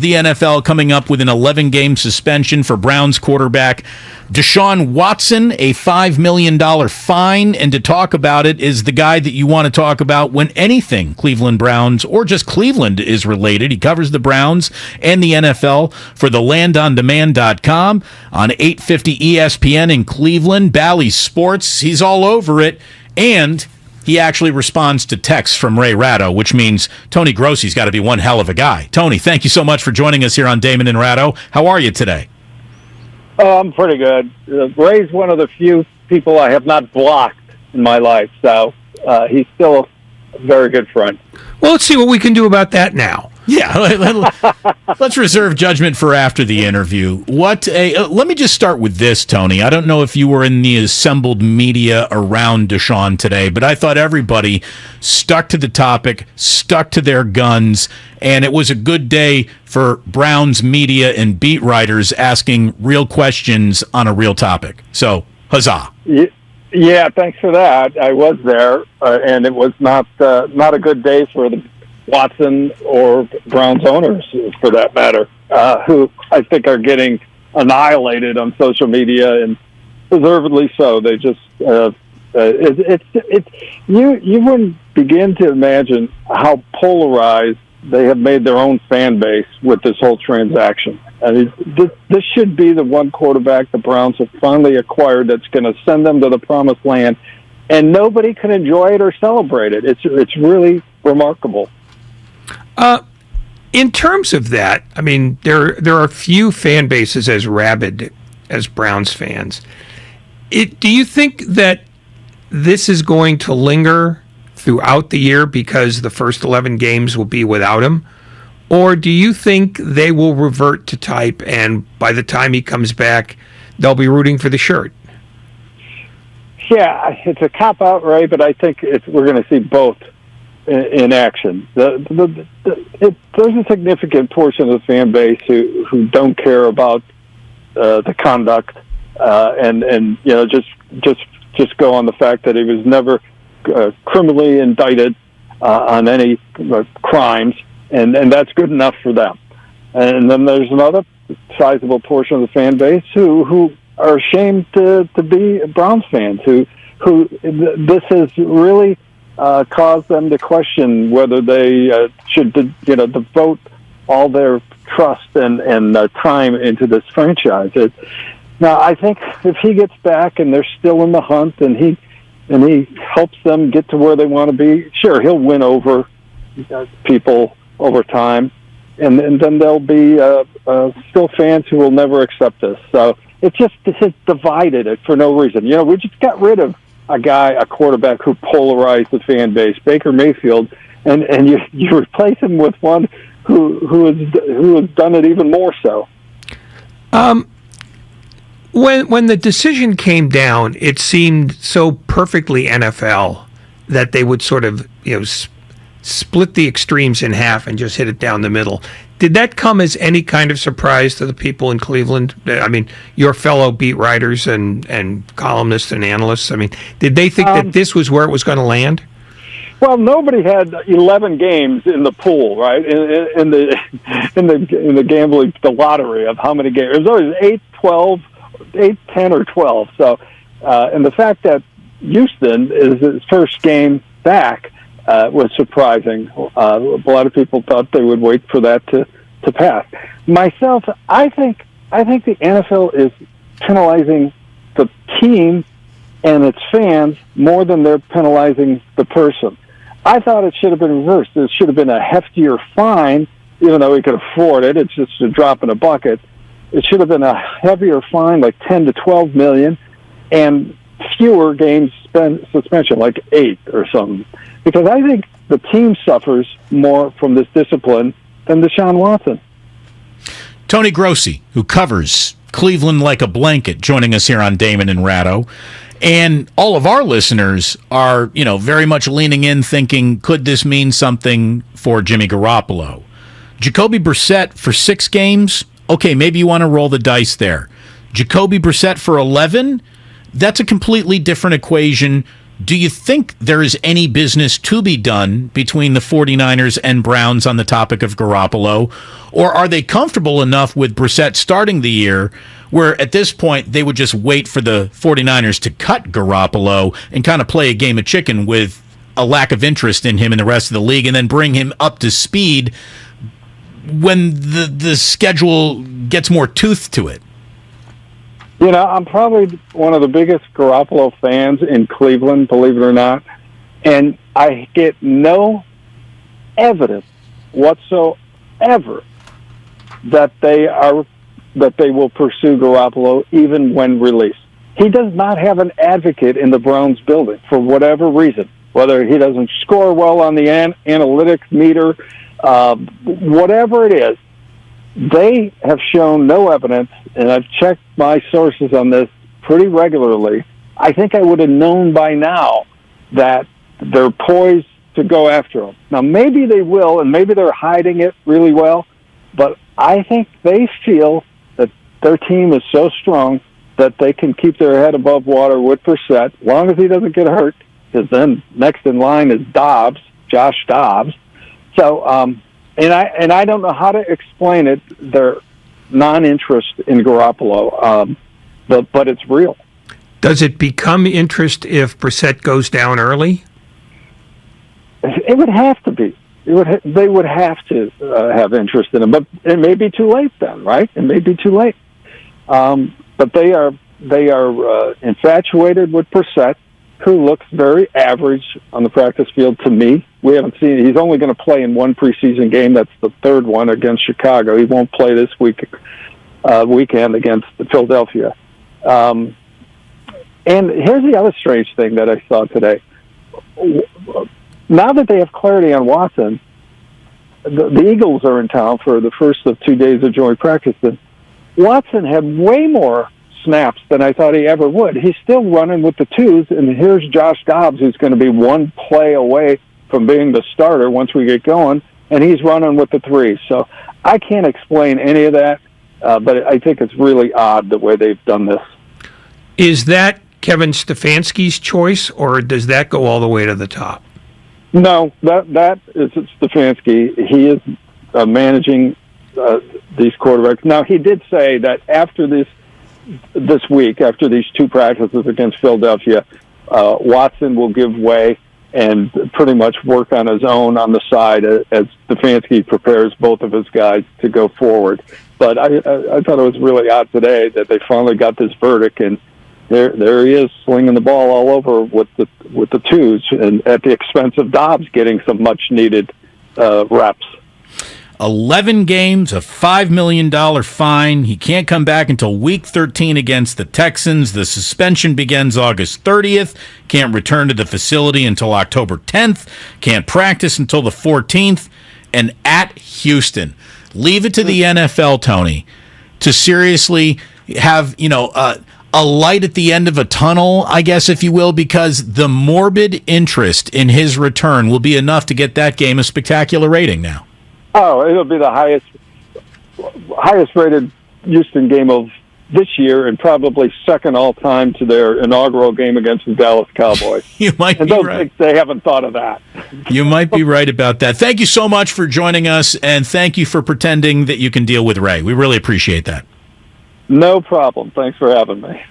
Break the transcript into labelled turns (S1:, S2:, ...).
S1: The NFL coming up with an 11-game suspension for Browns quarterback Deshaun Watson, a $5 million fine. And to talk about it is the guy that you want to talk about when anything Cleveland Browns or just Cleveland is related. He covers the Browns and the NFL for thelandondemand.com on 850 ESPN in Cleveland. Bally Sports, he's all over it. And he actually responds to texts from Ray Ratto, which means Tony Grossi's got to be one hell of a guy. Tony, thank you so much for joining us here on Damon and Ratto. How are you today?
S2: Oh, I'm pretty good. Ray's one of the few people I have not blocked in my life, so he's still a very good friend.
S3: Well, let's see what we can do about that now.
S1: Yeah, let's reserve judgment for after the interview. Let me just start with this, Tony. I don't know if you were in the assembled media around Deshaun today, but I thought everybody stuck to the topic, stuck to their guns, and it was a good day for Browns media and beat writers asking real questions on a real topic. So, huzzah.
S2: Yeah, thanks for that. I was there, and it was not a good day for the Watson or Browns owners, for that matter, who I think are getting annihilated on social media, and deservedly so. They just you wouldn't begin to imagine how polarized they have made their own fan base with this whole transaction. I mean, this should be the one quarterback the Browns have finally acquired that's going to send them to the promised land, and nobody can enjoy it or celebrate it. It's really remarkable.
S3: In terms of that, I mean, there are few fan bases as rabid as Browns fans. Do you think that this is going to linger throughout the year because the first 11 games will be without him? Or do you think they will revert to type and by the time he comes back, they'll be rooting for the shirt?
S2: Yeah, it's a cop-out, Ray, but I think we're going to see both in action. There's a significant portion of the fan base who don't care about the conduct and you know just go on the fact that he was never criminally indicted on any crimes, and that's good enough for them. And then there's another sizable portion of the fan base who are ashamed to be Browns fans, who this has really caused them to question whether they should devote all their trust and time into this franchise. Now, I think if he gets back and they're still in the hunt and he helps them get to where they want to be, sure, he'll win over people over time, and then there'll be still fans who will never accept this. So it's divided it for no reason. You know, we just got rid of a quarterback who polarized the fan base, Baker Mayfield, and you replace him with one who has done it even more so.
S3: When the decision came down, it seemed so perfectly NFL that they would sort of split the extremes in half and just hit it down the middle. Did that come as any kind of surprise to the people in Cleveland? I mean, your fellow beat writers and columnists and analysts. I mean, did they think that this was where it was going to land?
S2: Well, nobody had 11 games in the pool, right? In the gambling, the lottery of how many games. It was always 8, 12, 8, 10, or 12. So, and the fact that Houston is his first game back was surprising. A lot of people thought they would wait for that to pass. Myself, I think the NFL is penalizing the team and its fans more than they're penalizing the person. I thought it should have been reversed. It should have been a heftier fine, even though he could afford it. It's just a drop in a bucket. It should have been a heavier fine, like 10 to 12 million, and fewer games suspension, like 8 or something. Because I think the team suffers more from this discipline than Deshaun Watson.
S1: Tony Grossi, who covers Cleveland like a blanket, joining us here on Damon and Ratto. And all of our listeners are, very much leaning in thinking, could this mean something for Jimmy Garoppolo? Jacoby Brissett for 6 games? Okay, maybe you want to roll the dice there. Jacoby Brissett for 11? That's a completely different equation. Do you think there is any business to be done between the 49ers and Browns on the topic of Garoppolo? Or are they comfortable enough with Brissett starting the year where at this point they would just wait for the 49ers to cut Garoppolo and kind of play a game of chicken with a lack of interest in him in the rest of the league and then bring him up to speed when the schedule gets more tooth to it?
S2: You know, I'm probably one of the biggest Garoppolo fans in Cleveland, believe it or not, and I get no evidence whatsoever that they will pursue Garoppolo even when released. He does not have an advocate in the Browns building for whatever reason, whether he doesn't score well on the analytics meter, whatever it is. They have shown no evidence, and I've checked my sources on this pretty regularly. I think I would have known by now that they're poised to go after him. Now, maybe they will, and maybe they're hiding it really well, but I think they feel that their team is so strong that they can keep their head above water with Brissett, as long as he doesn't get hurt, because then next in line is Josh Dobbs. So, and I don't know how to explain it, their non-interest in Garoppolo, but it's real.
S3: Does it become interest if Brissett goes down early?
S2: It would have to be. They would have to have interest in him, but it may be too late then, right? It may be too late. But they are infatuated with Brissett, who looks very average on the practice field to me. We haven't seen. He's only going to play in one preseason game. That's the third one against Chicago. He won't play this weekend against Philadelphia. And here's the other strange thing that I saw today. Now that they have clarity on Watson, the Eagles are in town for the first of 2 days of joint practice. Watson had way more snaps than I thought he ever would. He's still running with the twos, and here's Josh Dobbs, who's going to be one play away from being the starter once we get going, and he's running with the threes. So I can't explain any of that, but I think it's really odd the way they've done this.
S3: Is that Kevin Stefanski's choice, or does that go all the way to the top?
S2: No, that is Stefanski. He is managing these quarterbacks. Now, he did say that after this week, after these two practices against Philadelphia, Watson will give way and pretty much work on his own on the side as Stefanski prepares both of his guys to go forward. But I thought it was really odd today that they finally got this verdict, and there he is slinging the ball all over with the twos, and at the expense of Dobbs getting some much needed reps.
S1: 11 games, a $5 million fine. He can't come back until Week 13 against the Texans. The suspension begins August 30th. Can't return to the facility until October 10th. Can't practice until the 14th. And at Houston. Leave it to the NFL, Tony, to seriously have, a light at the end of a tunnel, I guess, if you will, because the morbid interest in his return will be enough to get that game a spectacular rating now.
S2: Oh, it'll be the highest rated Houston game of this year, and probably second all time to their inaugural game against the Dallas Cowboys.
S1: You might be right.
S2: Think they haven't thought of that.
S1: You might be right about that. Thank you so much for joining us, and thank you for pretending that you can deal with Ray. We really appreciate that.
S2: No problem. Thanks for having me.